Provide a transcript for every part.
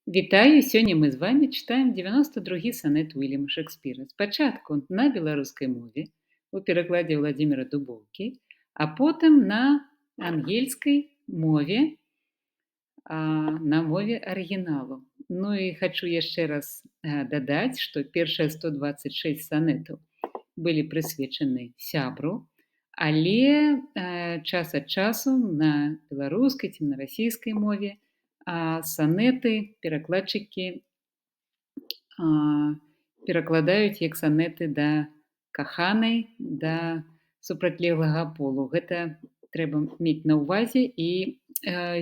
Вітаю! Сёння мы з вами чытаем 92 сонет Уільяма Шекспіра. Спачатку на беларускай мове у перакладзе Владзіміра Дубоўкі, а потым на ангельскай мове, на мове арыгіналу. Ну і хачу яшчэ раз дадаць, што першыя 126 санетаў былі прысвечаны сябру, але час ад часу на беларускай ці на расійскай мове санеты перакладчыкі перакладаюць як санеты да каханай, да супрацьлеглага полу. Гэта трэба мець на ўвазе і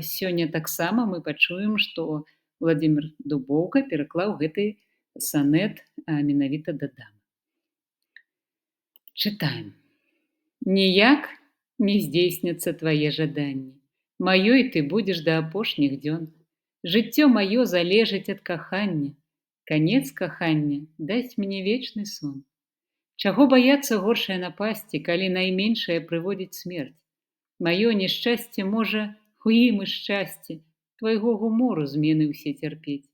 сёння таксама мы пачуем, што Владзімір Дубоўка пераклаў гэты санет менавіта да дамы. Чытаем. Ніяк не здзейсняцца твае жаданні. Маёй ты будзеш да апошніх дзён. Жыццё маё залежыць ад кахання. Канец кахання дасць мне вечны сон. Чаго баяцца горшай напасці, калі найменшае прыводзіць смерць? Маё няшчасце можа у ім і шчасце, твайго гумору змены ўсе цярпець.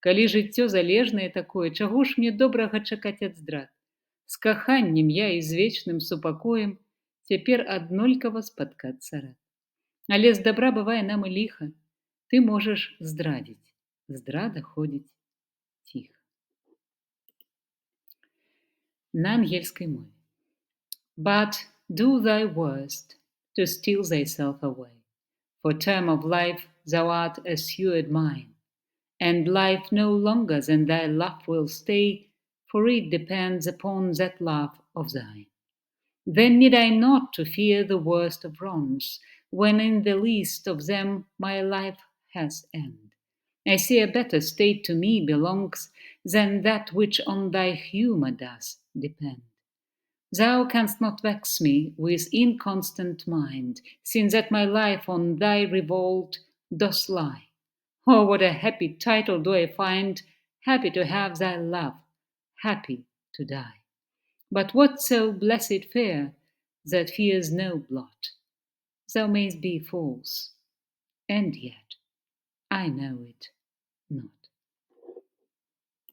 Калі жыццё залежнае такое, чаго ж мне добрага чакаць ад здрад? З каханнем я і з вечным супакоем цяпер аднолькава спаткацца рад. Але з дабра бывае нам і ліха. Ты можаш здрадзіць. Здрада ходзіць ціха. На ангельскай мове. But do thy worst to steal thyself away. For term of life thou art assured mine, and life no longer than thy love will stay, for it depends upon that love of thine. Then need I not to fear the worst of wrongs, when in the least of them my life has end. I see a better state to me belongs than that which on thy humour does depend. Thou canst not vex me with inconstant mind, since that my life on thy revolt doth lie. Oh, what a happy title do I find, happy to have thy love, happy to die. But what so blessed fair that fears no blot? Thou mayst be false, and yet I know it not.